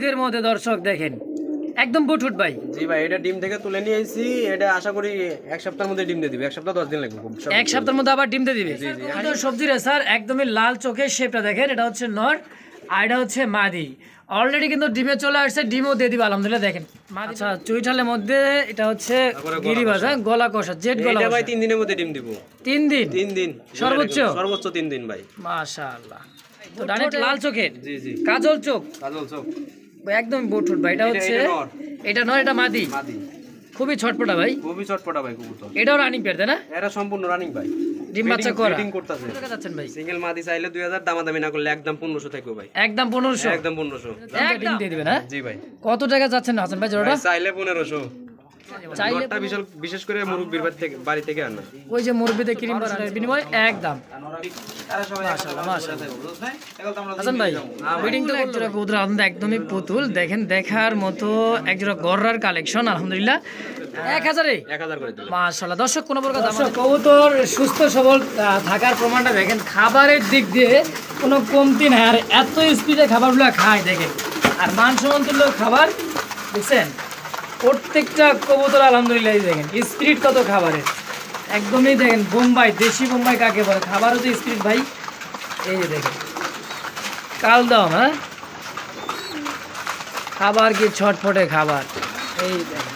এর মধ্যে দর্শক দেখেন একদম বুটফুট ভাই। জি ভাই, এটা ডিম থেকে তুলে নিয়ে এসেছি। এটা আশা করি এক সপ্তাহের মধ্যে ডিম দিয়ে দিবে। এক সপ্তাহ 10 দিন লাগবে। এক সপ্তাহের মধ্যে আবার ডিম দিয়ে দিবে। সবজি রে স্যার একদমই লাল চোখের শেপটা দেখেন, এটা হচ্ছে নর আর এটা হচ্ছে মাদি। অলরেডি কিন্তু ডিমে চলে আসছে, ডিমও দিয়ে দিবে আলহামদুলিল্লাহ। দেখেন আচ্ছা চুইঠালের মধ্যে এটা হচ্ছে গিরিবাজ, গলা কষা জেড গলা। এটা ভাই 3 দিনের মধ্যে ডিম দিব। 3 দিন? 3 দিন সর্বোচ্চ 3 দিন ভাই। মাশাআল্লাহ। তো ডানেট লাল চোখের, জি জি, কাজল চোখ, কাজল চোখ একদম বুটফুট ভাই। এটা হচ্ছে এটা নর, এটা মাদি। খুবই ছটপটা ভাই, খুবই চটপটা ভাই কবুতর। এটাও রানিং পেয়ার তাই না? এরা সম্পূর্ণ রানিং ভাই, ডিম বাচ্চা করা ব্রিডিং করতেছে। কত টাকা যাচ্ছেন ভাই? সিঙ্গেল মাদি চাইলে 2000, দামাদামি না করলে একদম 1500 থাকবে ভাই। একদম 1500? একদম 1500 ডিম দিয়ে দিবেন হ্যাঁ? জি ভাই। কত টাকা যাচ্ছেন হাসান ভাই জোড়াটা? চাইলে 1500। চাইলে চাইলে বিশেষ করে মুরব্বির বাড়ি থেকে আনা। ওই যে মুরব্বিতে ক্রিম বানানোর বিনিময়ে একদম। হাসান ভাই ব্রিডিং তো একজোড়া কবুতর একদমই পুতুল, দেখেন দেখার মতো একজোড়া গররার কালেকশন আলহামদুলিল্লাহ। 1000 করে দিলাম মাশাআল্লাহ। দর্শক কোন প্রকার কবুতর সুস্থ সবল থাকার প্রমাণটা দেখেন, খাবারের দিক দিয়ে কোনো কমতি নাই। আর এত স্পিডে খাবারগুলো খায় দেখেন, আর মানসম্মত খাবার দেখছেন প্রত্যেকটা কবুতর আলহামদুলিল্লাহ। দেখেন স্পিরিট কত খাবারের, একদমই দেখেন বোম্বাই, দেশি বোম্বাই কাকে বলে, খাবারও তো স্পিরিট ভাই। এই যে দেখেন কাল দাও হ্যাঁ, খাবার কি ছটফটে খাবার। এই দেখেন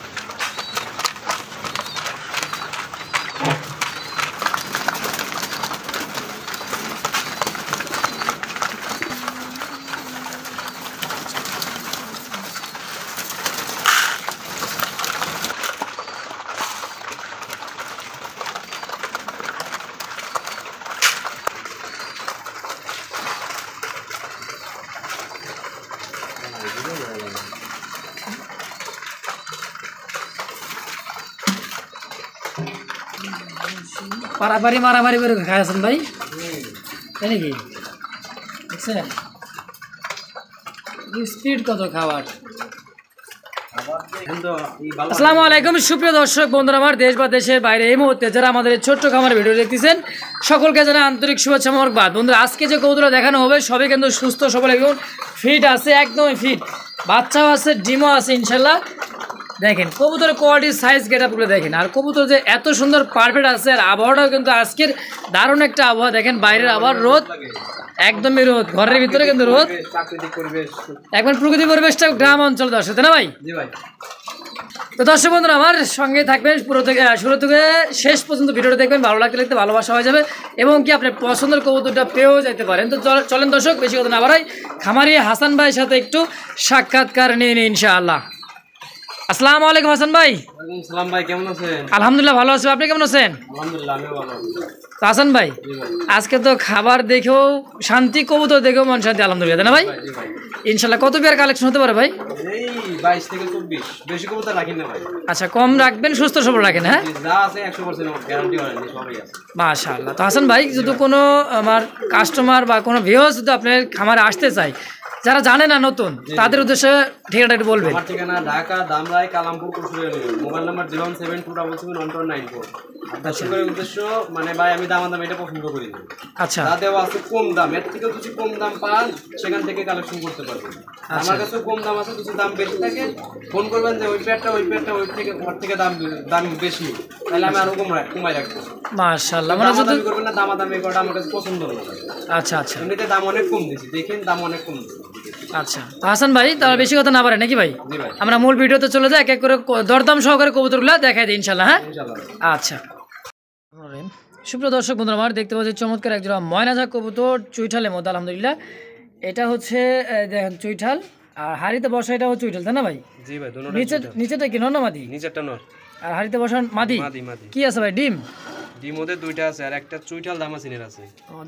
পারাপারি মারামারি করে খাইছেন ভাই, তাই নাকি? দেখছেন স্পিড কত খাবার। আসসালামু আলাইকুম সুপ্রিয় দর্শক বন্ধুরা, আমার দেশ বা দেশের বাইরে এই মুহূর্তে যারা আমাদের এই ছোট্ট খামার ভিডিও দেখতেছেন সকলকে জানাই আন্তরিক শুভেচ্ছা মোবারকবাদ। বন্ধুরা আজকে যে কবুতরটা দেখানো হবে সবই কিন্তু সুস্থ সবল এবং ফিট আছে, একদমই ফিট, বাচ্চাও আছে, ডিমও আছে ইনশাল্লাহ। দেখেন কবুতরের কোয়ালিটি সাইজ গেটআপগুলো দেখেন, আর কবুতর যে এত সুন্দর পারফেক্ট আছে। আর আবহাওয়াটাও কিন্তু আজকের দারুণ একটা আবহাওয়া। দেখেন বাইরের আবার রোদ, একদমই রোদ, ঘরের ভিতরে কিন্তু রোদ, একবার প্রকৃতি পরিবেশটা গ্রাম অঞ্চল দর্শক না ভাই? জি ভাই। তো দর্শক বন্ধুরা আমার সঙ্গে থাকবেন পুরো থেকে শুরু থেকে শেষ পর্যন্ত ভিডিওটা দেখবেন, ভালো লাগতে লাগতে ভালোবাসা হয়ে যাবে এবং কি আপনার পছন্দের কবুতরটা পেয়েও যেতে পারেন। তো চলেন দর্শক বেশি কথা না বাড়াই, খামারি হাসান ভাইয়ের সাথে একটু সাক্ষাৎকার নিয়ে নিই ইনশাআল্লাহ। আসসালামু আলাইকুম হাসান ভাই। ওয়ালাইকুম সালাম ভাই, কেমন আছেন? আলহামদুলিল্লাহ ভালো আছি, আপনি কেমন আছেন? আলহামদুলিল্লাহ আমিও ভালো আছি। তো হাসান ভাই আজকে তো খাবার দেখেও শান্তি, কবুতর দেখেও মন শান্তি আলহামদুলিল্লাহ, তাই না ভাই? ইনশাল্লাহ কত পেয়ার কালেকশন হতে পারে ভাই? এই 22 থেকে 24, বেশি কবুতর রাখি না ভাই। আচ্ছা কম রাখবেন, সুস্থ সবল রাখেন হ্যাঁ? যা আছে 100% গ্যারান্টি ওয়ারেন্টি সবই আছে মাশাআল্লাহ। তো হাসান ভাই যদি কোনো আমার কাস্টমার বা কোনো ভিউয়ার্স যদি আপনার খামারে আসতে চায়, যারা জানে না নতুন, তাদের উদ্দেশ্যে ঠিকানাটা একটু বলবেন। আমার ঠিকানা ঢাকা ধামরাই কালামপুর কুশিয়ারি, মোবাইল নাম্বার 01727771194। আপনার উদ্দেশ্য মানে ভাই আমি দাম এটা পছন্দ করি না। আচ্ছা তাতেও আছে কম দাম, এর থেকে কিছু কম দাম পান সেখান থেকে কালেকশন করতে পারবেন। আমার কাছে কম দাম আছে, কিছু দাম বেশি থাকে, ফোন করবেন যে ওই পেয়ারটা ওই থেকে ঘর থেকে দাম বেশি, তাহলে আমি আরো কমাই রাখবো। মাশাআল্লাহ। মানে যদি করবেন না দামাদামি করা আমার কাছে পছন্দ না। আচ্ছা আচ্ছা, এমনিতে দাম অনেক কম দিছি, দেখেন দাম অনেক কম দিছি। আচ্ছা হাসান ভাই তাহলে বেশি কথা না পারে নাকি ভাই? আমরা মূল ভিডিওতে চলে যাই, এক এক করে দরদাম সহকারে কবুতরগুলো দেখাই দিই ইনশাল্লাহ হ্যাঁ? আচ্ছা সুপ্রিয় দর্শক বন্ধুরা আমার দেখতে পাচ্ছি চমৎকার একজোড়া ময়নাঝাক কবুতর চুইঠালের মধ্যে আলহামদুলিল্লাহ। এটা হচ্ছে দেখেন চুইঠাল, আর হাড়িতে বসা এটা হচ্ছে চুইঠাল তাই না ভাই? জি ভাই। নিচেটা কি নর না মাদি? নিচেরটা নর, আর হাড়িতে বসা মাদি। কি আছে ভাই ডিম? ডিম ওদের দুইটা আছে, আর একটা চুইঠাল ধামাসিনের আছে।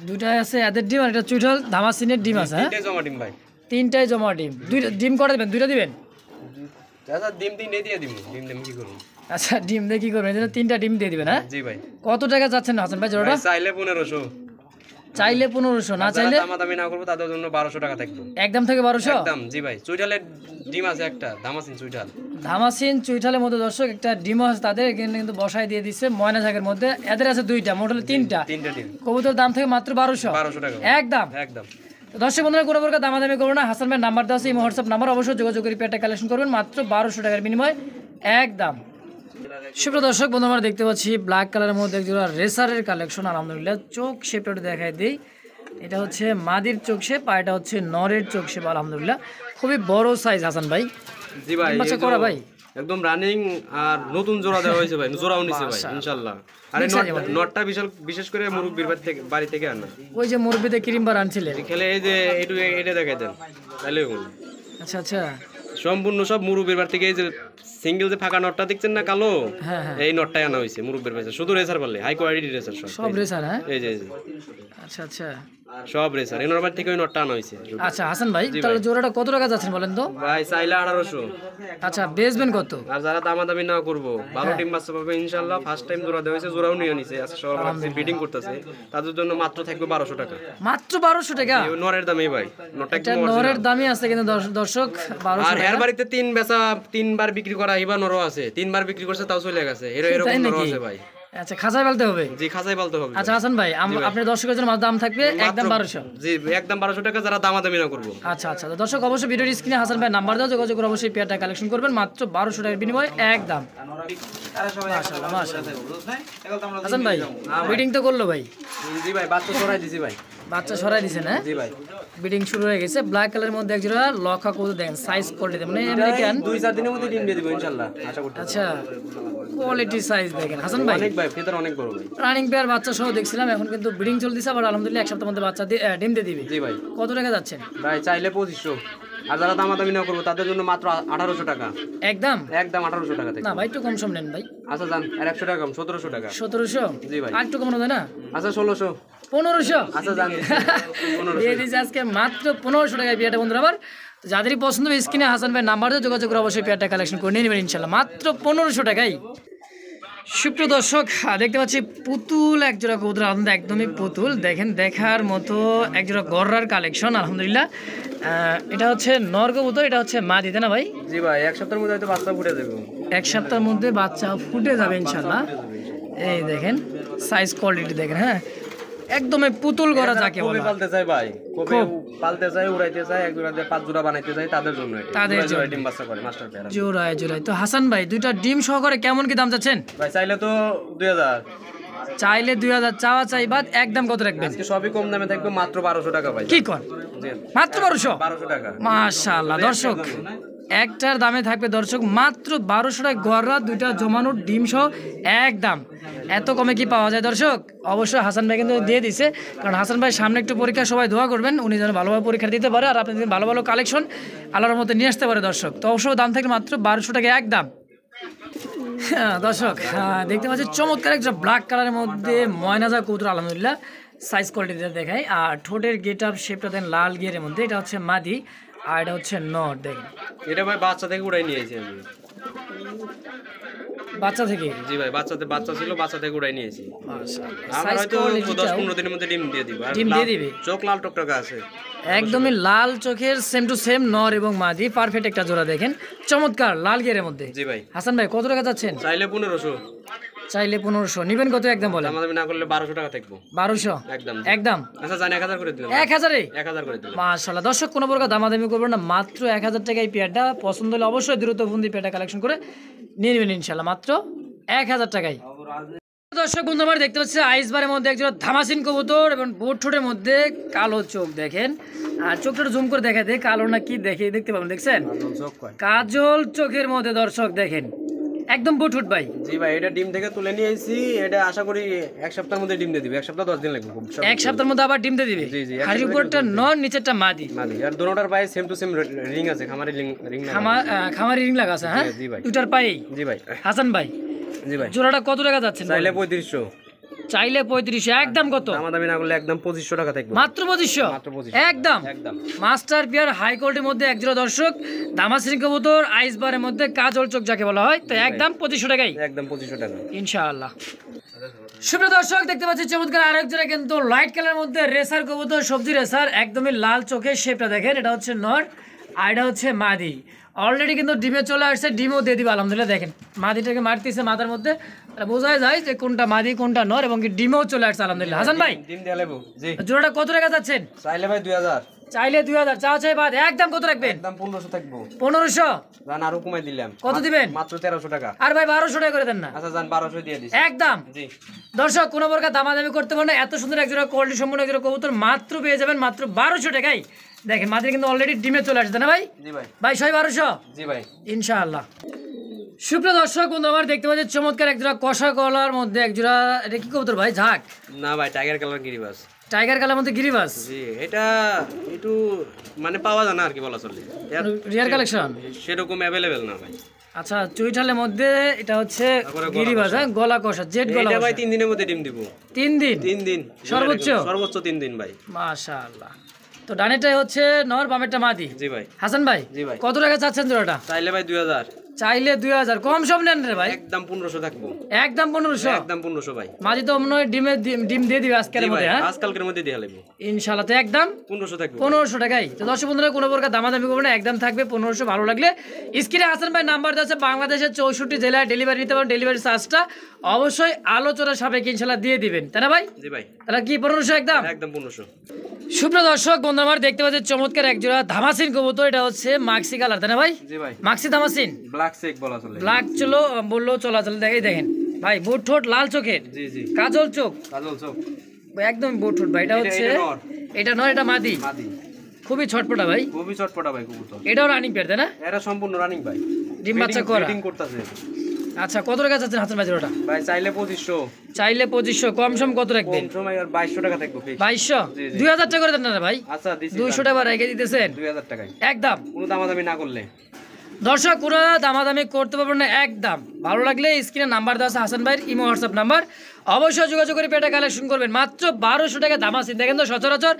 দুইটা আছে এদের ডিম, আর একটা চুইঠাল ধামাসিনের ডিম আছে। হ্যাঁ তিনটাই জমা ডিম ভাই, তিনটাই জমা ডিম। দুইটা ডিম কটা দিবেন? দুইটা দিবেন? আচ্ছা ডিম তিনটে দিয়ে দিব। ডিম কি করব? আচ্ছা ডিম দিয়ে কি করবেন? এই জন্য তিনটা ডিম দিয়ে দিবেন হ্যাঁ? জি ভাই। কত টাকা যাচ্ছেন হাসান ভাই জোড়াটা? চাইলে 1500, চাইলে 1500, না চাইলে দামাদামি না করব তাদের জন্য 1200 টাকা থাকবে একদম থেকে 1200 একদম। জি ভাই। চুইঠালের ডিম আছে একটা, ধামাসিন চুইঠাল, ধামাসিন চুইঠালের মধ্যে দর্শক একটা ডিম আছে তাদের এখানে কিন্তু বসায় দিয়ে দিচ্ছে ময়নাঝাকের মধ্যে। এদের আছে দুইটা, মোট হলো তিনটা ডিম। কবুতর দাম থেকে মাত্র 1200 টাকা একদম একদম। তো দর্শক বন্ধুরা কোনো প্রকার দামাদামি করবো না, হাসান ভাইয়ের নাম্বার দেওয়া আছে, এই হোয়াটসঅ্যাপ নাম্বার, অবশ্যই যোগাযোগ করে পেয়ারটা কালেকশন করবেন মাত্র 1200 টাকার বিনিময়ে একদম। সুপ্রিয় দর্শক বন্ধু আমরা দেখতে পাচ্ছি ব্ল্যাক কালারের মধ্যে একজোড়া রেসারের কালেকশন, আলহামদুলিল্লাহ। চোখ শেপটা একটু দেখাই দিই, এটা হচ্ছে মাদির চোখ শেপ আর এটা হচ্ছে নরের চোখ শেপ, আলহামদুলিল্লাহ খুবই বড় সাইজ। হাসান ভাই জি ভাই বাচ্চা করা ভাই একদম রানিং আর নতুন জোড়া দেওয়া হয়েছে ভাই, জোড়াও নিছে ভাই ইনশাআল্লাহ। আর নটটা বিশেষ করে মুরব্বির বাড়ি থেকে আনা, ওই যে মুরব্বিতে ক্রিম বার আনছিলেন খেলে এই যে এটা দেখাই দেন তাহলে। আচ্ছা আচ্ছা, সম্পূর্ণ সব মুরব্বির বাড়ি থেকে। এই যে সিঙ্গেল যে ফাঁকা নটটা দেখছেন না কালো, এই নটটাই আনা হয়েছে মুরব্বির বাড়ি, শুধু রেসার বললে হাই কোয়ালিটি রেসার সব রেসার। হ্যাঁ এই যে আচ্ছা আচ্ছা, সব রেসার এর বাড়ি থেকে ওই নটটা আনা হয়েছে। আচ্ছা হাসান ভাই তাহলে জোড়াটা কত টাকা যাচ্ছেন বলেন তো? ভাই চাইলে 1800। আচ্ছা বেচবেন কত? আর যারা দামাদামি না করবো, ভালো টিম বাচ্চা পাবে ইনশাআল্লাহ। ফার্স্ট টাইম জোড়া দেওয়া হয়েছে, জোড়াও নিয়ে নিছে, আজকে সবাই বিডিং করতেছে, তাদের জন্য মাত্র থাকবে 1200 টাকা। মাত্র 1200 টাকা নরের দামই ভাই, নটটা এটা নরের দামই আছে কিন্তু দর্শক 1200 আর এর বাড়িতে 3 বেচা 3 বার বিক্রি করা হিবা নরও আছে, 3 বার বিক্রি করছে তাও চলে গেছে, এরকম নরও আছে ভাই। আচ্ছা খাঁচায় পালতে হবে? জি খাঁচায় পালতে হবে। আচ্ছা হাসান ভাই আপনার দর্শকের জন্য দাম থাকবে একদম 1200। জি একদম 1200 টাকা, যারা দামাদামি না করবো। আচ্ছা আচ্ছা দর্শক অবশ্যই ভিডিওর স্ক্রিনে হাসান ভাই নাম্বার দাও, যোগাযোগ করে অবশ্যই পেয়ারটা কালেকশন করবেন মাত্র 1200 টাকার বিনিময়ে একদম। মাশাআল্লাহ মাশাআল্লাহ। হাসান ভাই বিডিং তো করলো ভাই? জি ভাই বাচ্চা ছড়াই দিছি ভাই, বাচ্চা ছড়াই দিছেন? হ্যাঁ জি ভাই বিডিং শুরু হয়ে গেছে। ব্ল্যাক কালারের মধ্যে একজোড়া লক্ষা কত দেখেন, সাইজ কোয়ালিটি মানে আমেরিকান, 2-4 দিনের মধ্যে ডিম দিয়ে দিব ইনশাআল্লাহ আশা করতে। আচ্ছা কোয়ালিটি সাইজ দেখেন হাসান ভাই, অনেক ভাই ফেদার অনেক বড় ভাই। রানিং পেয়ার বাচ্চা সহ দেখছিলাম, এখন কিন্তু ব্রিডিং চলতেছে, আবার আলহামদুলিল্লাহ এক সপ্তাহের মধ্যে বাচ্চা ডিম দিয়ে দিবে। জি ভাই কত টাকা যাচ্ছেন ভাই? চাইলে 2500, আর যারা দামাদামি না করবো তাদের জন্য মাত্র 1800 টাকা একদম। একদম 1800 টাকা থেকে। না ভাই একটু কম সম নেন ভাই। আচ্ছা যান আর 100 টাকা কম, 1700 টাকা। 1700? জি ভাই আর একটু কমানো যায় না? আচ্ছা 1600। 1500? আচ্ছা যান দিয়ে দিয়েছে আজকে মাত্র 1500 টাকায় পেয়ারটা। বন্ধুরা আমার যাদেরই পছন্দ হবে স্ক্রিনে হাসান ভাই নাম্বার দিয়ে যোগাযোগ করে অবশ্যই পেয়ারটা কালেকশন করে নিয়ে নেবেন ইনশাল্লাহ মাত্র 1500 টাকায়। সুপ্রিয় দর্শক দেখতে পাচ্ছি পুতুল একজোড়া কবুতর, আলহামদুলিল্লাহ একদমই পুতুল, দেখেন দেখার মতো একজোড়া গররার কালেকশন আলহামদুলিল্লাহ। এটা হচ্ছে নর কবুতর, এটা হচ্ছে মা দিতে না ভাই? জি ভাই এক সপ্তাহের মধ্যে হয়তো বাচ্চা ফুটে যাবে, এক সপ্তাহের মধ্যে বাচ্চা ফুটে যাবে ইনশাল্লাহ। এই দেখেন সাইজ কোয়ালিটি দেখেন, হ্যাঁ একদমই পুতুল গড়া যাকে বলে। পালতে চাই ভাই, কবে পালতে চাই, উড়াইতে চাই, এক জোড়া 5 জোড়া বানাইতে চাই, তাদের জন্য এটা। তাদের জন্য ডিম বাচ্চা করে মাস্টার পেয়ার জোড়ায় জোড়ায়। তো হাসান ভাই দুইটা ডিম সহকারে কেমন কি দাম চাচ্ছেন ভাই? চাইলে তো 2000, চাইলে 2000, চাওয়া চাই বাদ একদম কত রাখবেন? আজকে সবই কম দামে থাকবে মাত্র 1200 টাকা ভাই। কি কর মাত্র 1200? 1200 টাকা মাশাআল্লাহ দর্শক একটার দামে থাকবে দর্শক মাত্র 1200 টাকা গড়রা, দুইটা জমানোর ডিম সহ একদম। এত কমে কি পাওয়া যায় দর্শক? অবশ্যই হাসান ভাই কিন্তু দিয়ে দিছে, কারণ হাসান ভাই সামনে একটু পরীক্ষা, সবাই দোয়া করবেন উনি যেন ভালোভাবে পরীক্ষা দিতে পারে আর আপনি ভালো ভালো কালেকশন আল্লাহর মধ্যে নিয়ে আসতে পারে দর্শক। তো অবশ্যই দাম থাকবে মাত্র 1200 টাকা একদম। দর্শক দেখতে পাচ্ছি চমৎকার একটা ব্ল্যাক কালারের মধ্যে ময়নাজা কবুতর, আলহামদুলিল্লাহ সাইজ কোয়ালিটিটা দেখায়। আর ঠোঁটের গেট আপ শেপটা দেন লাল গিয়ারের মধ্যে, এটা হচ্ছে মাদি আর এটা হচ্ছে নর। দেখেন এটা ভাই বাচ্চা থেকে উড়াই নিয়েছি আমি, বাচ্চা থেকে? জি ভাই বাচ্চা ছিল, বাচ্চা থেকে উড়াই নিয়েছি। আমরা সাইজ হয়তো কোয়ালিটি 10-15 দিনের মধ্যে ডিম দিয়ে দিব। ডিম দিয়ে দিবে? চোখ লাল টকটকা আছে, একদমই লাল চোখের, সেম টু সেম নর এবং মাদি, পারফেক্ট একটা জোড়া দেখেন চমৎকার লাল গিয়ারের মধ্যে। জি ভাই হাসান ভাই কত টাকা যাচ্ছেন? চাইলে 1500, চাইলে 1500, নিবেন কত একদম বলেন? দামাদামি না করলে 1200 টাকা থাকবো। 1200 একদম একদম? আচ্ছা জানি 1000 করে দিলাম। 1000 করে দিলাম। মাশাআল্লাহ দর্শক কোনো প্রকার দামাদামি করবেন না, মাত্র 1000 টাকায় পেয়ারটা। পছন্দ হলে অবশ্যই দ্রুত ফোন দিয়ে পেয়ারটা কালেকশন করে নিয়ে নেবেন ইনশাল্লাহ মাত্র 1000 টাকায়। দর্শক বন্ধু আমার দেখতে পাচ্ছি আইসবারের মধ্যে একজন ধামাসিন কবুতর এবং বোট ঠোঁটের মধ্যে কালো চোখ দেখেন, আর চোখটা জুম করে দেখাতে কালো না কি দেখতে পাবেন, দেখছেন কাজল চোখের মধ্যে দর্শক দেখেন একদম বোট ঠোঁট ভাই। জি ভাই এটা ডিম থেকে তুলে নিয়ে এসেছি, এটা আশা করি এক সপ্তাহের মধ্যে ডিম দিয়ে দিবে, 1 সপ্তাহ 10 দিন লাগবে। এক সপ্তাহের মধ্যে আবার ডিম দিয়ে দিবে? জি জি হাড়ির উপরটা নর, নিচেরটা মাদি। আর দুটোটার পায়ে সেম টু সেম রিং আছে, খামারি রিং খামারি রিং লাগা আছে। হ্যাঁ জি ভাই দুটার পায়ে। জি ভাই হাসান ভাই জি ভাই জোড়াটা কত টাকা যাচ্ছে? চাইলে 3500, চাইলে 3500 একদম। কত? দামাদামি না করলে একদম 2500 টাকা থাকবে। মাত্র 2500 একদম। মাস্টার পিয়ার হাই কোয়ালিটির মধ্যে একজোড়া দর্শক দামাসিন কবুতর আইসবারের মধ্যে কাজল চোখ যাকে বলা হয়, তো একদম 2500 টাকাই একদম 2500 টাকা ইনশাআল্লাহ। সুপ্রিয় দর্শক দেখতে পাচ্ছি চমৎকার আরেক জোড়া কিন্তু লাইট কালারের মধ্যে রেসার কবুতর, সবজি রেসার, একদমই লাল চোখের শেপটা দেখেন, এটা হচ্ছে নর আর এটা হচ্ছে মাদি। অলরেডি কিন্তু ডিমে চলে আসছে, ডিমও দিয়ে দিবে আলহামদুলিল্লাহ। দেখেন মাদিটাকে মারতেছে মাথার মধ্যে, বোঝাই যায় যে কোনটা মাদি কোনটা নর, এবং ডিমও চলে আসছে আলহামদুলিল্লাহ। হাসান ভাই ডিম দিয়ে লেবো জি জোড়াটা কত টাকা যাচ্ছেন? চাইলে ভাই 2000, চাইলে 2000 চা চাই বাদ একদম কত রাখবেন? একদম 1500 থাকবো। 1500 জান আরো কমাই দিলাম। কত দিবেন? মাত্র 1300 টাকা। আর ভাই 1200 টাকা করে দেন না। আচ্ছা জান 1200 দিয়ে দিছি একদম। জি দর্শক কোনো প্রকার দামাদামি করতে পারেন না, এত সুন্দর একজোড়া কোয়ালিটি সম্পন্ন একজোড়া কবুতর মাত্র পেয়ে যাবেন মাত্র 1200 টাকায়। দেখেন মাঝে কিন্তু অলরেডি ডিমে চলে আসছে না ভাই? জি ভাই। ভাই 1200? জি ভাই ইনশাআল্লাহ। সুপ্রিয় দর্শক বন্ধু আমার দেখতে পাচ্ছি চমৎকার একজোড়া কষা গলার মধ্যে একজোড়া, এটা কি কবুতর ভাই? ঝাক না ভাই টাইগার কালার গিরিবাস। টাইগার কালার মধ্যে গিরিবাস? জি এটা একটু মানে পাওয়া যায় না আর কি বলা চলে, রিয়ার কালেকশন সেরকম অ্যাভেলেবেল না ভাই। আচ্ছা চুইঠালের মধ্যে এটা হচ্ছে গিরিবাস, হ্যাঁ গলা কষা জেড গলা। এটা ভাই 3 দিনের মধ্যে ডিম দিব। 3 দিন? 3 দিন সর্বোচ্চ? সর্বোচ্চ 3 দিন ভাই। মাশাআল্লাহ। তো ডানেটাই হচ্ছে নর, বামেরটা মাদি। জি ভাই। হাসান ভাই জি ভাই। কত টাকা চাচ্ছেন জোড়াটা? চাইলে ভাই 2000। চাইলে 2000 কম সম নেন রে ভাই? একদম 1500 থাকবো। একদম 1500? একদম 1500 ভাই। মাঝে তো মনে হয় ডিম দিয়ে দিবে আজকের মধ্যে, হ্যাঁ আজকালকের মধ্যে দিয়ে লাগবে ইনশাআল্লাহ। তো একদম 1500 থাকবে। 1500 টাকায়। তো দর্শক বন্ধুরা কোনো প্রকার দামাদামি করবে না, একদম থাকবে 1500। ভালো লাগলে স্ক্রিনে হাসান ভাই নাম্বার দেওয়া আছে, বাংলাদেশের 64 জেলায় ডেলিভারি নিতে পারেন। ডেলিভারি চার্জটা অবশ্যই আলোচনা সাপেক্ষে ইনশাআল্লাহ দিয়ে দিবেন, তাই না ভাই? জি ভাই। তাহলে কি 1500 একদম? একদম 1500। সুপ্রিয় দর্শক বন্ধু আমার দেখতে পাচ্ছি চমৎকার একজোড়া ধামাসিন কবুতর, এটা হচ্ছে মাক্সি কালার, তাই না ভাই? জি ভাই। মাক্সি ধামাসিন ব্ল্যাক চেক বলা চলে। ব্ল্যাক চলো বললো চলাচল দেখেন ভাই, বুট ঠোঁট লাল চোখের, জি জি কাজল চোখ, কাজল চোখ একদম বুট ঠোঁট ভাই। এটা হচ্ছে এটা নয়, এটা মাদি। মাদি খুবই ছটপটা ভাই, খুবই চটপটা ভাই কবুতর। এটাও রানিং পেয়ার তাই না? এরা সম্পূর্ণ রানিং ভাই, ডিম বাচ্চা করা। ব্রিডিং করতেছে। আচ্ছা কত টাকা চাচ্ছেন হাসান ভাই ওটা? ভাই চাইলে 2500। চাইলে 2500, কম সম কত রাখবেন? কম সময় আর 2200 টাকা থাকবে ফিক্স। 2200? জি, জি। 2000 টাকা করে দেন না ভাই? আচ্ছা দিছি 200 টাকা রেখে দিতেছেন 2000 টাকায় একদম। কোনো দামাদামি না করলে। দর্শক পুরো দামাদামি করতে পারবেন না একদম। ভালো লাগলে স্ক্রিনে নাম্বার দেওয়া আছে হাসান ভাইয়ের ইমো হোয়াটসঅ্যাপ নাম্বার, অবশ্যই যোগাযোগ করে পেটা কালেকশন করবেন। মাত্র 1200 টাকা দামাসিন। দেখেন তো সচরাচর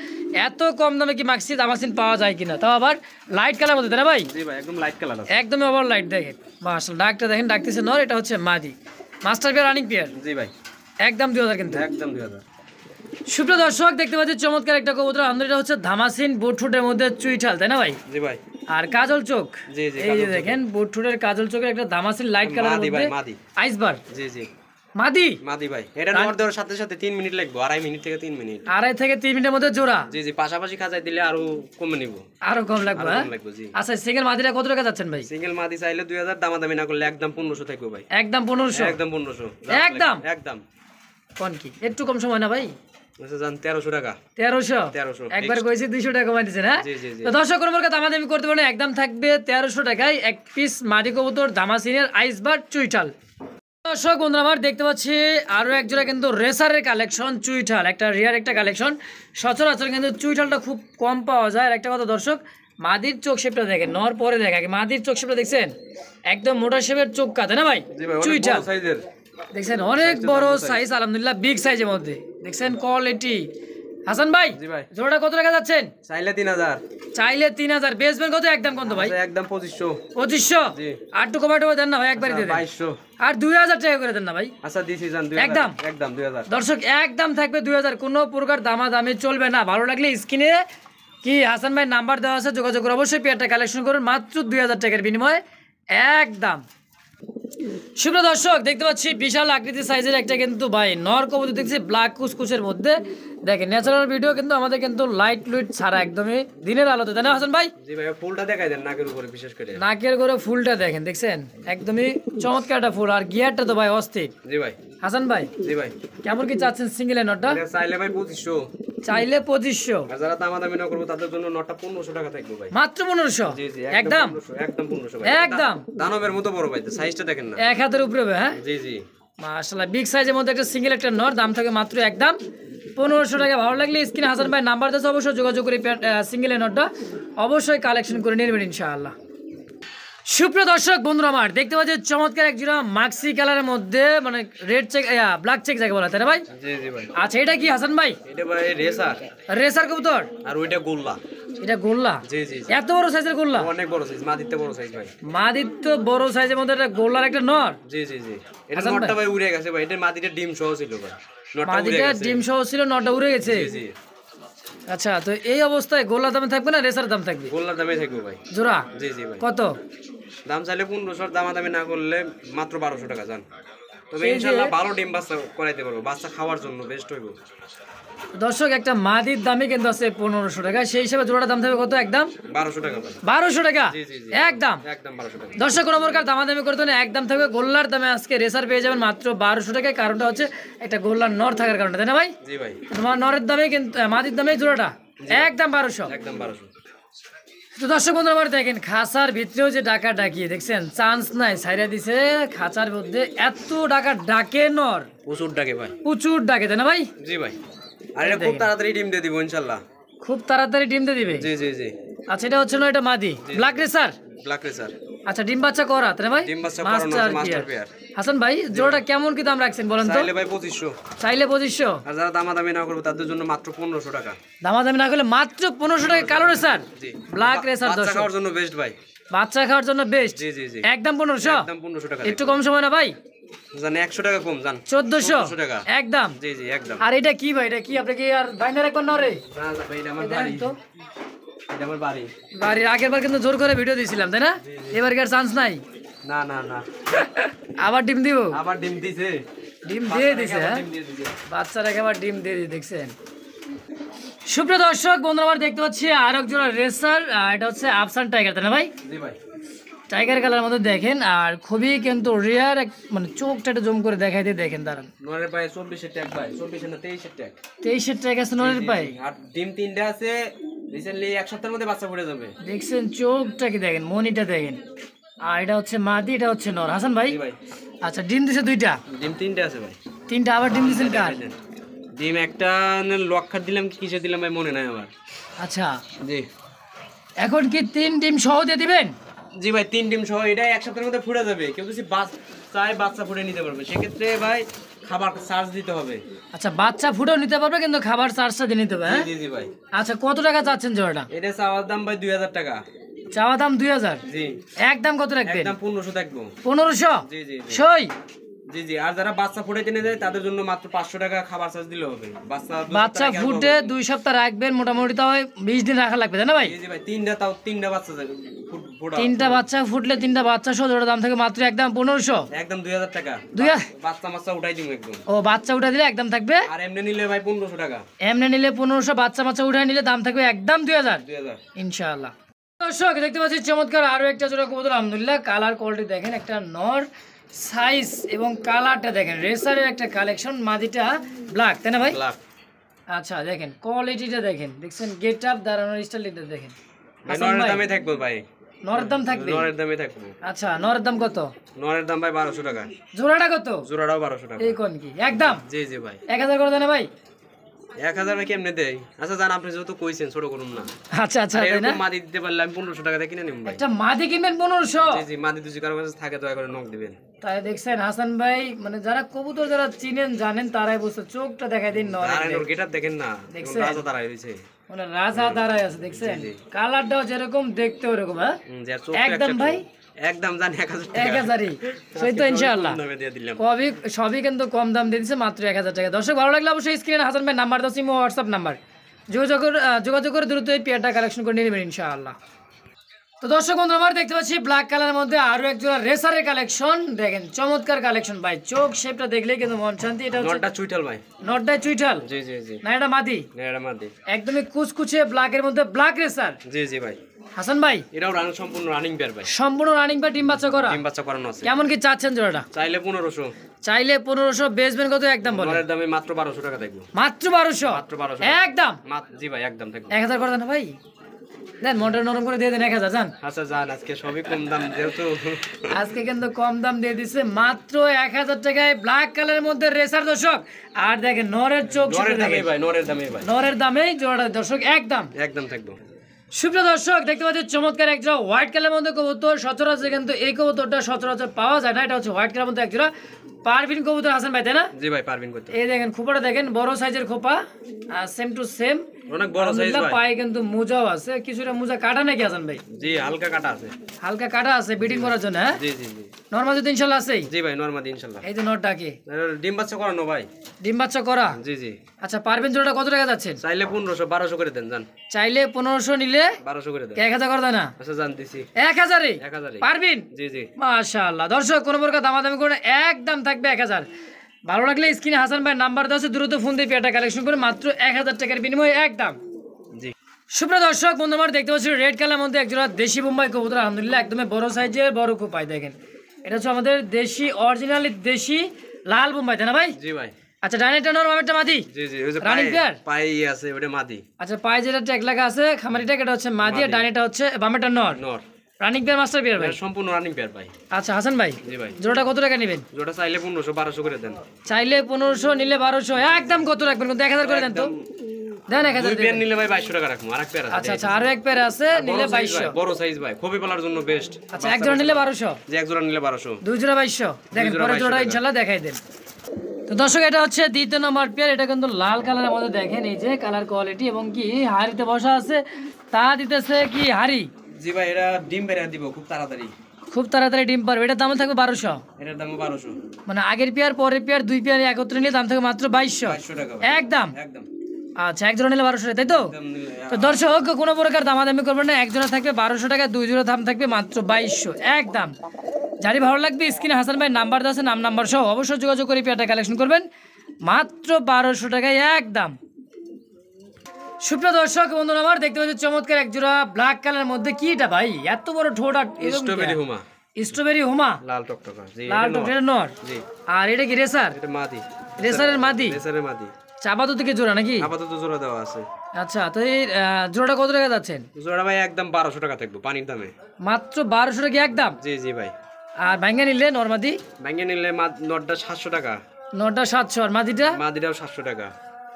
এত কম দামে কি মাক্সি দামাসিন পাওয়া যায় কিনা, তাও আবার লাইট কালার মধ্যে, তাই না ভাই? জি ভাই একদম লাইট কালার আছে। একদমই ওভার লাইট। দেখেন মাশাআল্লাহ, ডাকটা দেখেন, ডাকতেছে নর, এটা হচ্ছে মাদি। Master pair running pair. জি ভাই একদম 2000 কিন্তু। একদম 2000। সুপ্রিয় দর্শক দেখতে পাচ্ছি চমৎকার একটা কবুতর, আমাদের এটা হচ্ছে ধামাসিন বুটফুটের মধ্যে চুইঠাল, তাই না ভাই? জি ভাই। আর কাজল চোখ, জি জি এই যে দেখেন বুটফুটের কাজল চোখের একটা ধামাসিন লাইট কালারের মধ্যে আইসবার জি জি মাদি। মাদি ভাই। এটা নর দেওয়ার সাথে সাথে 3 মিনিট লাগবে, 2.5 মিনিট থেকে 3 মিনিট। 2.5 থেকে 3 মিনিটের মধ্যে জোড়া? জি জি পাশাপাশি খাঁচায় দিলে আরো কমে নিব। আরো কম লাগবে? আরো কম লাগবে জি। আচ্ছা সিঙ্গেল মাদিটা কত টাকা যাচ্ছেন ভাই? সিঙ্গেল মাদি চাইলে 2000, দামাদামি না করলে একদম 1500 থাকবে ভাই। একদম 1500? একদম 1500 একদম একদম। কোন কি একটু কম সময় না ভাই? আচ্ছা জান 1300 টাকা। 1300? একবার কইছি 200 টাকা কমাই দিছেন, হ্যাঁ? জি জি জি। তো দর্শক কোনো প্রকার দামাদামি করতে পারেন, একদম থাকবে 1300 টাকায় এক পিস মাদি কবুতর ধামাসিনের আইসবার চুইঠাল। দর্শক বন্ধুরা আমার দেখতে পাচ্ছি আরো একজোড়া কিন্তু রেসারের কালেকশন চুইঠাল, একটা রিয়ার একটা কালেকশন। সচরাচর কিন্তু চুইঠালটা খুব কম পাওয়া যায়। আর একটা কথা দর্শক, মাদির চোখ শেপটা দেখেন, নর পরে দেখা, মাদির চোখ শেপটা দেখছেন একদম মোটা শেপের চোখ কাটে না ভাই? চুইঠাল দেখছেন অনেক বড় সাইজ, আলহামদুলিল্লাহ বিগ সাইজের মধ্যে দেখছেন কোয়ালিটি। হাসান ভাই জোড়াটা কত টাকা যাচ্ছেন? চাইলে 3000। চাইলে 3000। বেচবেন কত? একদম কত ভাই? একদম 2500। 2500? আর টু কমাটো দেন না ভাই, একবারই দিয়ে দেন। 2200। আর 2000 টাকা করে দেন না ভাই? আচ্ছা দিছি জান 2000। একদম একদম 2000। দর্শক একদম থাকবে 2000, কোনো প্রকার দামাদামি চলবে না। ভালো লাগলে স্ক্রিনে কি হাসান ভাই নাম্বার দেওয়া আছে, যোগাযোগ করে অবশ্যই পেয়ারটা কালেকশন করুন মাত্র 2000 টাকার বিনিময়ে একদম। সুপ্রিয় দর্শক দেখতে পাচ্ছি বিশাল আকৃতির সাইজের একটা কিন্তু ভাই নর কবুতর দেখছি ব্ল্যাক কুচকুচের মধ্যে। দেখেন ন্যাচারাল ভিডিও কিন্তু আমাদের কিন্তু লাইট লুইট ছাড়া একদমই দিনের আলোতে, তাই না হাসান ভাই? জি ভাই ফুলটা দেখাই দেন নাকের উপরে, বিশেষ করে নাকের করে ফুলটা দেখেন, দেখছেন একদমই চমৎকার একটা ফুল। আর গিয়ারটা তো ভাই অস্থির। জি ভাই। হাসান ভাই জি ভাই কেমন কি চাচ্ছেন সিঙ্গেল নটটা? চাইলে ভাই 2500। চাইলে 2500। আর যারা দামাদামি না করবো তাদের জন্য নটটা 1500 টাকা থাকবে ভাই। মাত্র 1500? জি জি একদম 1500 ভাই। একদম দানবের মতো বড় ভাই, সাইজটা দেখেন না, এক হাতের উপরে হবে, হ্যাঁ? জি জি মাশাআল্লাহ বিগ সাইজের মধ্যে একটা সিঙ্গেল একটা নর, দাম থাকে মাত্র একদম 1500 টাকা। ভালো লাগলে স্ক্রিনে হাসান ভাই নাম্বার দিয়েছে, অবশ্যই যোগাযোগ করে সিঙ্গেল নটটা অবশ্যই কালেকশন করে নেবেন ইনশাআল্লাহ। সুপ্রিয় দর্শক বন্ধুরা আমার দেখতে পাচ্ছি চমৎকার এক জোড়া মাক্সি কালারের মধ্যে, মানে রেড চেক ব্ল্যাক চেক যাকে বলা, তাই না ভাই? জি জি ভাই। আচ্ছা এটা কি হাসান ভাই? এটা ভাই রেসার। রেসার কবুতর? আর ওইটা গোল্লা। এটা গোল্লা? জি জি এত বড় সাইজের গোল্লা? অনেক বড় সাইজ, মাদিতে বড় সাইজ ভাই। মাদিতে বড় সাইজের মধ্যে একটা গোল্লার একটা নর? জি জি জি। এটা নটটা ভাই উড়ে গেছে ভাই, এটা মাদিতে ডিম সহ ছিল ভাই। মাদিটা ডিম সহ ছিল, নটটা উড়ে গেছে? জি জি। আচ্ছা তো এই অবস্থায় গোল্লার দামে থাকবে না রেসার দাম থাকবে? গোল্লার দামে থাকবে ভাই জোড়া? জি জি ভাই। কত দাম চাইলে 1500, দামাদামি না করলে মাত্র 1200 টাকা জান। তবে ইনশাআল্লাহ ভালো ডিম বাচ্চা করাইতে পারবো, বাচ্চা খাওয়ার জন্য বেস্ট হইব। দর্শক একটা মাদির দামই কিন্তু আছে 1500 টাকা, সেই হিসাবে জোড়াটার দাম থাকবে কত? একদম 1200 টাকা ভাই। 1200 টাকা একদম। একদম 1200 টাকা। দর্শক কোনো প্রকার দামাদামি করতে না, একদম থাকবে গোল্লার দামে। আজকে রেসার পেয়ে যাবেন মাত্র 1200 টাকায়। কারণটা হচ্ছে একটা গোল্লার নর থাকার কারণে, তাই না ভাই? জি ভাই। তোমার নরের দামে কিন্তু মাদির দামে জোড়াটা একদম 1200। একদম 1200। তো দর্শক বন্ধুরা আমার দেখেন খাঁচার ভিতরেও যে ডাকা ডাকিয়ে দেখছেন, চান্স নাই, ছাইরা দিছে খাঁচার মধ্যে। এত ডাকা ডাকে নর, প্রচুর ডাকে ভাই, প্রচুর ডাকে, তাই না ভাই? জি ভাই। আর এটা খুব তাড়াতাড়ি ডিম দিয়ে দিব ইনশাআল্লাহ। খুব তাড়াতাড়ি ডিম দিয়ে দিবে? জি জি জি। আচ্ছা এটা হচ্ছে না, এটা মাদি ব্ল্যাক রেসার। Black racer. আচ্ছা ডিম বাচ্চা করা, তাই না ভাই? ডিম বাচ্চা করানো আছে, মাস্টার পেয়ার। হাসান ভাই জোড়াটা কেমন কি দাম রাখছেন বলেন তো? চাইলে ভাই 2500। চাইলে 2500। আর যারা দামাদামি না করবে তাদের জন্য মাত্র 1500 টাকা। দামাদামি না করলে মাত্র 1500 টাকা কালো রেসার, জি ব্ল্যাক রেসার। বাচ্চা খাওয়ার জন্য বেস্ট ভাই, বাচ্চা খাওয়ার জন্য বেস্ট। জি জি জি। একদম 1500। একদম 1500 টাকা। একটু কম সময় না ভাই? জান 100 টাকা কম জান। 1400 টাকা একদম। জি জি একদম। আর এটা কি ভাই? এটা কি আপনি কি আর বাইনার একবার না রে? না ভাই এটা আমার বাড়ি তো, এটা আমার বাড়ি। বাড়ির আগের বার কিন্তু জোর করে ভিডিও দিয়েছিলাম, তাই না? এবার কি আর চান্স নাই? না না না। আবার ডিম দিব? আবার ডিম দিছে, ডিম দিয়ে দিছে। হ্যাঁ বাচ্চারা আবার ডিম দিয়ে দিয়ে দেখছেন। সুপ্রিয় দর্শক বন্ধুরা আমার দেখতে পাচ্ছি আর এক জোড়া রেসার, এটা হচ্ছে আফসান টাইগার, তাই না ভাই? জি ভাই। টাইগার কালার মধ্যে দেখেন, আর খুবই কিন্তু রিয়ার, মানে চোখটা একটু জুম করে দেখাই দিয়ে দেখেন। দাঁড়ান, নরের পায়ে 24 এর ট্যাগ ভাই, 24 না 23 এর ট্যাগ। 23 এর ট্যাগ আছে নরের পায়ে। আর ডিম 3টা আছে, রিসেন্টলি এক সপ্তাহের মধ্যে বাচ্চা ফুটে যাবে। দেখছেন চোখটা কি দেখেন, মনিটা দেখেন। আর এটা হচ্ছে মাদি, এটা হচ্ছে নর। হাসান ভাই আচ্ছা ডিম দিছে 2টা? ডিম 3টা আছে ভাই। 3টা? আবার ডিম দিছেন কার? ডিম একটা লক্ষার দিলাম, কিসে দিলাম ভাই মনে নাই আমার। আচ্ছা জি। এখন কি 3 ডিম সহ দিয়ে দিবেন? জি ভাই 3 ডিম সহ, এটা এক সপ্তাহের মধ্যে ফুটে যাবে। কেউ যদি চায় বাচ্চা ফুটে নিতে পারবে, সেক্ষেত্রে ভাই খাবার চার্জ দিতে হবে। আচ্ছা বাচ্চা ফুটেও নিতে পারবে, কিন্তু খাবার চার্জটা দিয়ে নিতে হবে। হ্যাঁ জি জি ভাই। আচ্ছা কত টাকা চাচ্ছেন জোড়াটা? এটা চাওয়ার দাম ভাই 2000 টাকা। চাওয়া দাম 2000? জি। একদম কত রাখবেন? একদম 1500 থাকবো। 1500? জি জি সই? জি জি। আর যারা বাচ্চা ফুটাইতে নিয়ে যায় তাদের জন্য মাত্র 500 টাকা খাবার চার্জ দিলে হবে। বাচ্চা ফুটে 2 সপ্তাহ রাখবেন, মোটামুটি তাও 20 দিন রাখা লাগবে, তাই না ভাই? জি জি ভাই। 3টা বাচ্চা যাবে, 3টা বাচ্চা ফুটলে 3টা বাচ্চা সহ জোড়া দাম থাকে মাত্র একদম 1500। একদম 2000 টাকা। বাচ্চা উঠাই দিব একদম। ও বাচ্চা উঠা দিলে একদম থাকবে। আর এমনি নিলে ভাই 1500 টাকা। এমনি নিলে 1500, বাচ্চা উঠা নিলে দাম থাকবে একদম 2000 ইনশাআল্লাহ। দর্শক দেখতে পাচ্ছি চমৎকার আরো একটা জোড়া কবুতর, আলহামদুলিল্লাহ। কালার কোয়ালিটি দেখেন, একটা নর, সাইজ এবং কালারটা দেখেন, রেসারের একটা কালেকশন। মাদিটা ব্ল্যাক, তাই না ভাই? ব্ল্যাক। আচ্ছা দেখেন কোয়ালিটিটা দেখেন, দেখছেন গেট আপ, দাঁড়ানোর স্টাইলটা দেখেন। নরের দামে থাকবো ভাই। নরের দাম থাকবে? নরের দামে থাকবো। আচ্ছা নরের দাম কত? নরের দাম ভাই 1200 টাকা। জোড়াটা কত? জোড়াটাও 1200 টাকা। এই কোন কি একদম? জি জি ভাই। 1000 করে দেন ভাই। 1000 ভাই কেমনে দেই? আচ্ছা জান, আপনি যেহেতু কইছেন ছোট করুন না। আচ্ছা আচ্ছা তাই না? এরকম মাদি দিতে পারলে আমি 1500 টাকা দিয়ে কিনে নিব ভাই। একটা মাদি কিনবেন 1500? জি জি। মাদি দুজি কারো কাছে থাকে দয়া করে নক দিবেন। তাই দেখছেন হাসান ভাই, মানে যারা কবুতর যারা চিনেন জানেন তারাই বুঝছে। চোখটা দেখাই দিন নর, আর এর গেটআপ দেখেন না, দেখছেন? রাজা দাঁড়ায় রইছে, মানে রাজা দাঁড়ায় আছে, দেখছেন? কালারটাও যেরকম দেখতে ওরকম। হ্যাঁ একদম ভাই, একদম জান 1000 টাকা। 1000ই সেই তো ইনশাআল্লাহ। নামে দিয়ে দিলাম। সবই কিন্তু কম দাম দিয়ে দিচ্ছে, মাত্র 1000 টাকা। দর্শক ভালো লাগলে অবশ্যই স্ক্রিনে হাসান ভাই নাম্বার দাও, সিম হোয়াটসঅ্যাপ নাম্বার, যোগাযোগ করে দ্রুত এই পেয়ারটা কালেকশন করে নিয়ে নেবেন ইনশাআল্লাহ। তো দর্শক বন্ধু আমার দেখতে পাচ্ছি ব্ল্যাক কালারের মধ্যে আরো এক জোড়া রেসারের কালেকশন। দেখেন চমৎকার কালেকশন ভাই, চোখ শেপটা দেখলেই কিন্তু মন শান্তি। এটা হচ্ছে নটটা চুইটাল ভাই। নটটা চুইটাল? জি জি জি। না এটা মাদি? না এটা মাদি। একদমই কুচকুচে ব্ল্যাকের মধ্যে ব্ল্যাক রেসার। জি জি ভাই। হাসান ভাই এটাও সম্পূর্ণ রানিং পেয়ার ভাই। সম্পূর্ণ রানিং বা ডিম বাচ্চা করা? ডিম বাচ্চা করানো আছে। কেমন কি চাচ্ছেন জোড়াটা? চাইলে 1500। চাইলে 1500, বেচবেন কত একদম বলেন? নরের দামে মাত্র 1200 টাকা থাকবে। মাত্র 1200? মাত্র 1200 একদম? জি ভাই একদম থাকবে। 1000 করে দেন ভাই, দেন মনটা নরম করে দিয়ে দেন 1000 জান। আচ্ছা জান, আজকে সবই কম দাম যেহেতু। আজকে কিন্তু কম দাম দিয়ে দিছে মাত্র 1000 টাকায় ব্ল্যাক কালারের মধ্যে রেসার দর্শক। আর দেখেন নরের চোখ, নরের দামে ভাই, নরের দামে ভাই, নরের দামেই জোড়াটা দর্শক একদম একদম থাকবে। সুপ্রিয় দর্শক দেখতে পাচ্ছেন চমৎকার একটা হোয়াইট কালারের মধ্যে কবুতর। সচরাচর কিন্তু এই কবুতরটা সচরাচর পাওয়া যায় না। এটা হচ্ছে হোয়াইট কালারের মধ্যে একজোড়া পারভিন কবুতর, হাসান ভাই তাই না? জি ভাই পারভিন কবুতর। এই দেখেন খোপাটা দেখেন, বড় সাইজের খোপা, সেম টু সেম, অনেক বড় সাইজ ভাই। পায়ে কিন্তু মোজাও আছে, কিছুটা মোজা কাটা নাকি হাসান ভাই? জি হালকা কাটা আছে। হালকা কাটা আছে বিডিং করার জন্য। হ্যাঁ জি জি জি। নরমাল যদি ইনশাআল্লাহ আছে? জি ভাই নরমাল ইনশাআল্লাহ। এই যে নরটা কি ডিম বাচ্চা করানো ভাই? ডিম বাচ্চা করা? জি জি। আচ্ছা পারভিন জোড়াটা কত টাকা যাচ্ছেন? চাইলে 1500, 1200 করে দেন জান। চাইলে 1500, নিলে 1200 করে দেন। 1000 করে দেন না? আচ্ছা জান দিছি 1000-এ 1000-এ পারভিন? জি জি। মাশাআল্লাহ। দর্শক কোন প্রকার দামাদামি করে একদম থাকবে 1000। ভালো লাগলে স্ক্রিনে হাসান ভাই নাম্বার দেওয়া আছে, দ্রুত ফোন দিয়ে পেয়ারটা কালেকশন করে মাত্র 1000 টাকার বিনিময়ে একদম। জি সুপ্রিয় দর্শক বন্ধু আমার দেখতে পাচ্ছি রেড কালার মধ্যে একজোড়া দেশি বোম্বাই কবুতর, আলহামদুলিল্লাহ একদমই বড় সাইজের, বড় কোপাই। দেখেন এটা হচ্ছে আমাদের দেশি অরিজিনালি দেশি লাল বোম্বাই, তাই না ভাই? জি ভাই। আচ্ছা ডাইনেটা নর বামেরটা মাদি? জি জি, ওই যে রানিং পেয়ার পাই আছে ওটা মাদি। আচ্ছা পায়ে যেটা ট্যাগ লাগা আছে খামারিটা, এটা হচ্ছে মাদি, আর ডাইনেটা হচ্ছে বামেরটা নর। নর রানিং পেয়ার মাস্টার পেয়ার ভাই? সম্পূর্ণ রানিং পেয়ার ভাই। আচ্ছা হাসান ভাই, জি ভাই। জোড়াটা কত টাকা নেবেন? জোড়া চাইলে 1500 1200 করে দেন। চাইলে 1500, নিলে 1200, একদম কত রাখবেন? কিন্তু 1000 করে দেন তো, দেন 1000 দুই পেয়ার নিলে ভাই 2200 টাকা রাখবো। আরেক পেয়ার আছে। আচ্ছা আচ্ছা, আরো এক পেয়ার আছে, নিলে 2200। বড় সাইজ ভাই, খুবই পালার জন্য বেস্ট। আচ্ছা এক জোড়া নিলে 1200, যে এক জোড়া নিলে 1200, দুই জোড়া 2200। দেখেন পরের জোড়া ইনশাআল্লাহ দেখাই দেন। তো দর্শক এটা হচ্ছে দ্বিতীয় নম্বর পেয়ার, এটা কিন্তু লাল কালার আমাদের, দেখেন এই যে কালার কোয়ালিটি, এবং কি হাড়িতে বসা আছে, তা দিতেছে কি হাড়ি? জি ভাই, এটা ডিম বেরিয়ে দিব খুব তাড়াতাড়ি, খুব তাড়াতাড়ি ডিম পারবে। এটার দাম থাকবে 1200, এটার দাম 1200। মানে আগের পেয়ার পরের পেয়ার দুই পেয়ার একত্রে নিলে দাম থাকবে মাত্র 2200 টাকা একদম। একদম। আচ্ছা এক জোড়া নিলে 1200, তাই তো? তো দর্শক কোনো প্রকার দামাদামি করবেন না, এক জোড়া থাকবে 1200 টাকা, দুই জোড়া দাম থাকবে মাত্র 2200 একদম। যারই ভালো লাগবে স্ক্রিনে হাসান ভাই নাম্বার দেওয়া আছে, নাম্বার সহ অবশ্যই যোগাযোগ করে পেয়ারটা কালেকশন করবেন মাত্র 1200 টাকায় একদম। সুপ্রিয় দর্শক বন্ধুরা আমার দেখতে পাচ্ছি চমৎকার এক জোড়া ব্ল্যাক কালারের মধ্যে, কি এটা ভাই এত বড় ঠোঁট? আর স্ট্রবেরি হুমা, স্ট্রবেরি হুমা, লাল টকটকা। জি লাল টকটকা নর। জি। আর এটা কি রেসার? এটা মাদি, রেসারের মাদি। রেসারের মাদি। চাপাতো থেকে জোড়া নাকি? আপাতত জোড়া দেওয়া আছে। আচ্ছা তো এই জোড়াটা কত টাকা যাচ্ছেন? জোড়া ভাই একদম 1200 টাকা থাকবে পানির দামে, মাত্র 1200 টাকা একদম। জি জি ভাই। আর ভাঙ্গা নিলে নরমাদি? ভাঙ্গে নিলে নটটা 700 টাকা, নটা 700, আর মাদিটা? মাদিটাও 700 টাকা।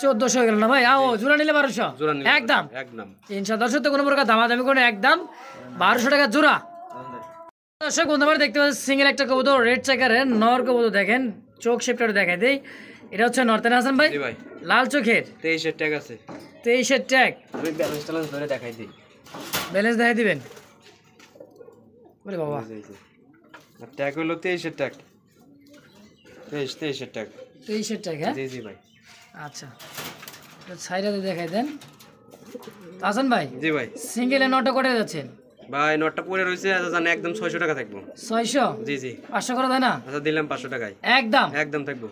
1400 হয়ে গেল না ভাই? ও জোড়া নিলে 1200 জোড়া নিলে একদম একদম। ইনশাআল্লাহ দর্শক তো কোনো প্রকার দামাদামি করে একদম 1200 টাকা জোড়া। দর্শক বন্ধু আমরা দেখতে পাচ্ছি সিঙ্গেল একটা কবুতর, রেড চেকারের নর কবুতর। দেখেন চোখ শেপটা দেখাই দেই, এটা হচ্ছে নর্তেন হাসান ভাই? জি ভাই। লাল চোখের, 23 এর ট্যাগ আছে। 23 এর ট্যাগ। আমি ব্যালেন্স ট্যালেন্স ধরে দেখাই দিই। ব্যালেন্স দেখাই দিবেন? ওরে বাবা, জি জি। আর ট্যাগ হলো 23 এর ট্যাগ, 23 এর ট্যাগ। 23 এর ট্যাগ, হ্যাঁ? জি জি ভাই। আচ্ছা সাইডে দেখাই দেন হাসান ভাই। জি ভাই। সিঙ্গেলে নটা করে যাচ্ছেন ভাই? নটটা পরে রয়েছে, আচ্ছা জান একদম 600 টাকা থাকবো। 600? জি জি। 500 করে দেয় না? আচ্ছা দিলাম 500 টাকায় একদম একদম থাকবো।